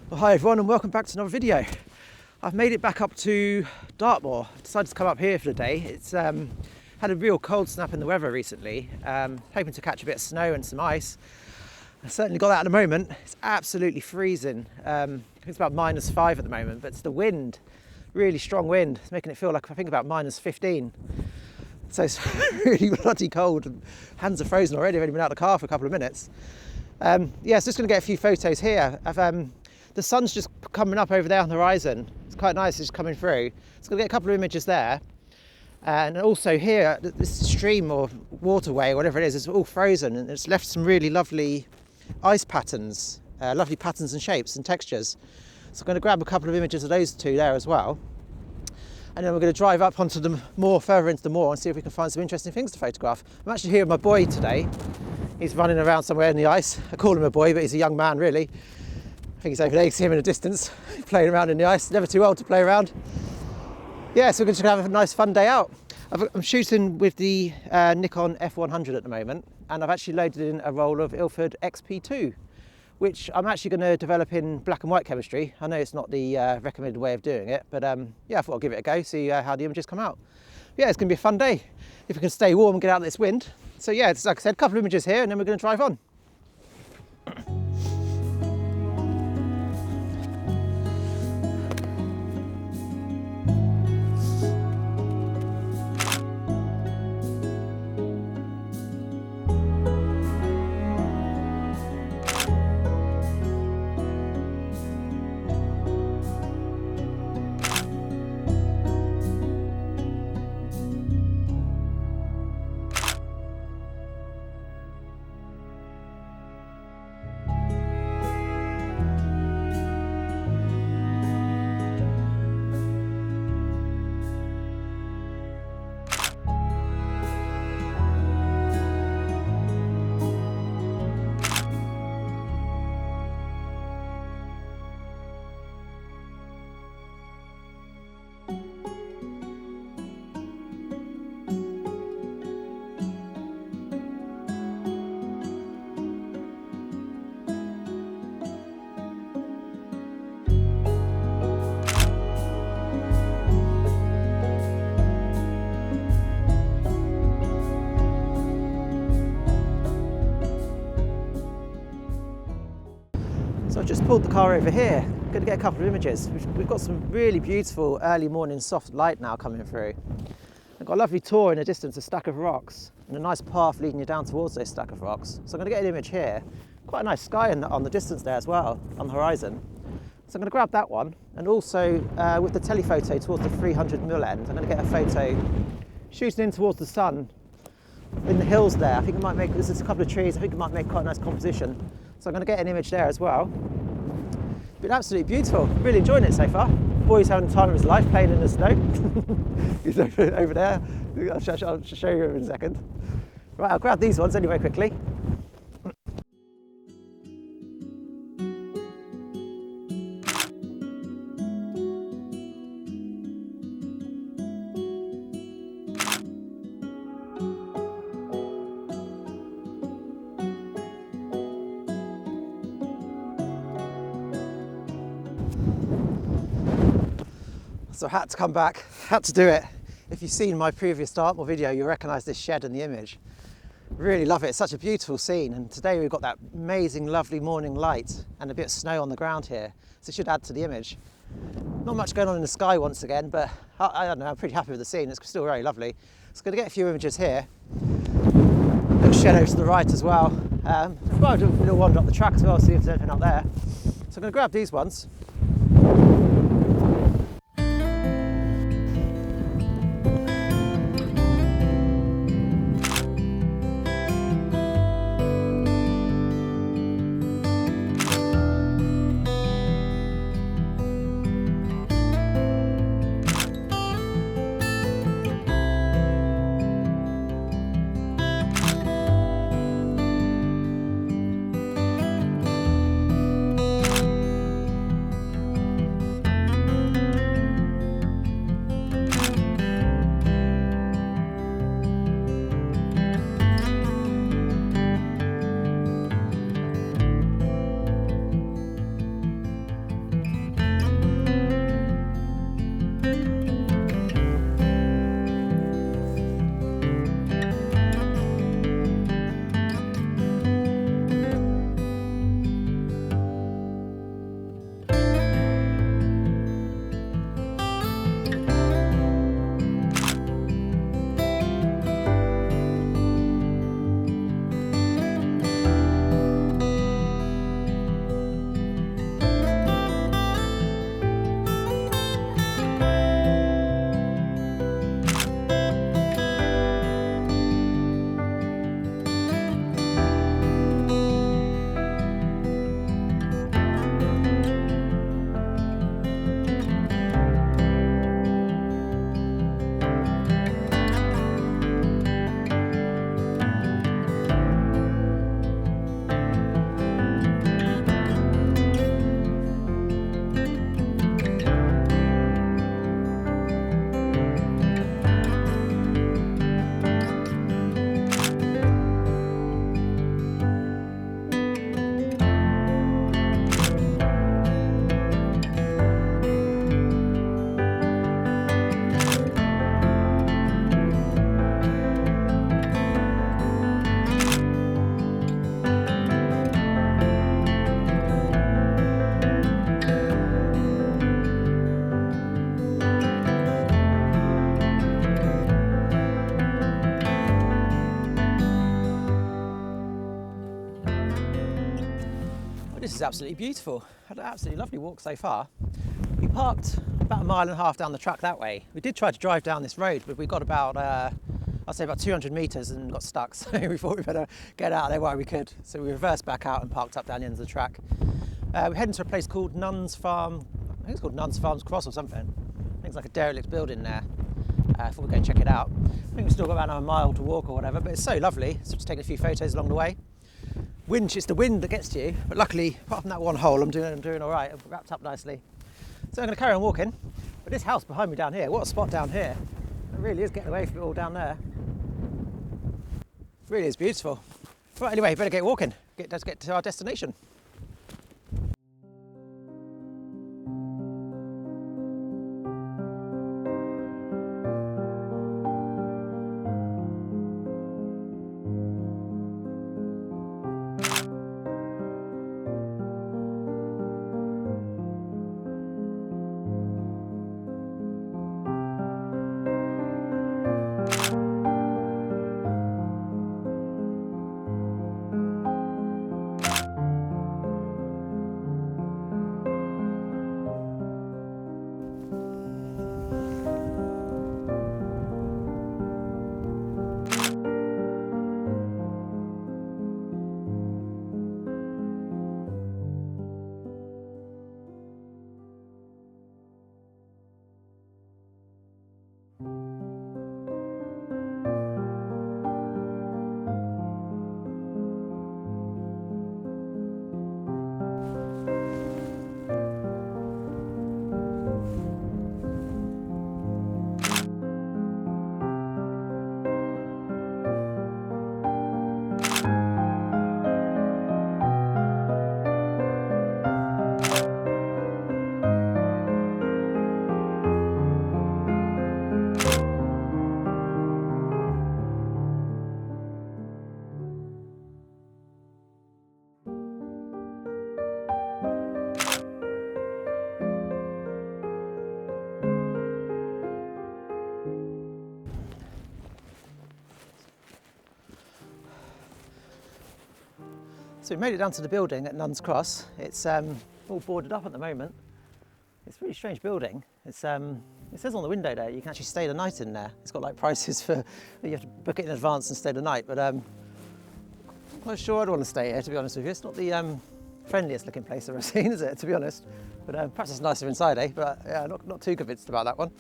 Well, hi everyone and welcome back to another video. I've made it back up to Dartmoor. I decided to come up here for the day. It's had a real cold snap in the weather recently. Hoping to catch a bit of snow and some ice. I've certainly got that at the moment. It's absolutely freezing. I think it's about -5 at the moment, but it's the wind, really strong wind. It's making it feel like I think about -15. So it's really bloody cold and hands are frozen already. I've only been out of the car for a couple of minutes. Yeah, so just going to get a few photos here. The sun's just coming up over there on the horizon. It's quite nice, it's just coming through. So I'm going to get a couple of images there. And also here, this stream or waterway, or whatever it is, it's all frozen and it's left some really lovely ice patterns, lovely patterns and shapes and textures. So I'm going to grab a couple of images of those two there as well. And then we're going to drive up onto the moor, further into the moor, and see if we can find some interesting things to photograph. I'm actually here with my boy today. He's running around somewhere in the ice. I call him a boy, but he's a young man really. I think he's over there, you can see him in the distance, playing around in the ice, never too old to play around. Yeah, so we're just going to have a nice fun day out. I'm shooting with the Nikon F100 at the moment, and I've actually loaded in a roll of Ilford XP2, which I'm actually going to develop in black and white chemistry. I know it's not the recommended way of doing it, but yeah, I thought I'd give it a go, see how the images come out. Yeah, it's going to be a fun day, if we can stay warm and get out of this wind. So yeah, it's, like I said, a couple of images here, and then we're going to drive on. So I've just pulled the car over here. I'm going to get a couple of images. We've got some really beautiful early morning soft light now coming through. I've got a lovely tour in the distance, a stack of rocks, and a nice path leading you down towards those stack of rocks. So I'm going to get an image here. Quite a nice sky on the distance there as well, on the horizon. So I'm going to grab that one, and also with the telephoto towards the 300mm end, I'm going to get a photo shooting in towards the sun in the hills there. I think it might make, this is a couple of trees, I think it might make quite a nice composition. So I'm going to get an image there as well. Been absolutely beautiful, really enjoying it so far. Boy's having the time of his life playing in the snow. He's over there, I'll show you in a second. Right, I'll grab these ones anyway quickly. So I had to come back, had to do it. If you've seen my previous Dartmoor video, you'll recognise this shed in the image. Really love it, it's such a beautiful scene, and today we've got that amazing lovely morning light and a bit of snow on the ground here, so it should add to the image. Not much going on in the sky once again, but I don't know, I'm pretty happy with the scene, it's still very lovely. So I'm going to get a few images here. Little shed over to the right as well. I'll do a little wander up the track as well, see if there's anything up there. So I'm going to grab these ones. is absolutely beautiful. Had an absolutely lovely walk so far. We parked about 1.5 miles down the track that way. We did try to drive down this road, but we got about, I'd say about 200 metres and got stuck. So we thought we better get out of there while we could. So we reversed back out and parked up down the end of the track. We're heading to a place called Nuns Farm. I think it's called Nuns Farms Cross or something. I think it's like a derelict building there. I thought we'd go and check it out. I think we've still got about 1 mile to walk or whatever, but it's so lovely. So just taking a few photos along the way. It's the wind that gets to you, but luckily, apart from that one hole, I'm doing all right. I've wrapped up nicely. So I'm going to carry on walking. But this house behind me down here, what a spot down here. It really is getting away from it all down there. It really is beautiful. Right, anyway, better get walking. Let's get to our destination. So we made it down to the building at Nuns Cross. It's all boarded up at the moment. It's a really strange building. It says on the window there you can actually stay the night in there. It's got like prices for, you have to book it in advance and stay the night, but I'm not sure I'd want to stay here, to be honest with you. It's not the friendliest looking place I've ever seen, is it, to be honest? But perhaps it's nicer inside, eh? But yeah, not too convinced about that one.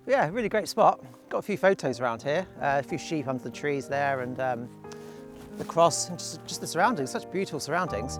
But yeah, really great spot. Got a few photos around here, a few sheep under the trees there, and the cross, and just the surroundings, such beautiful surroundings.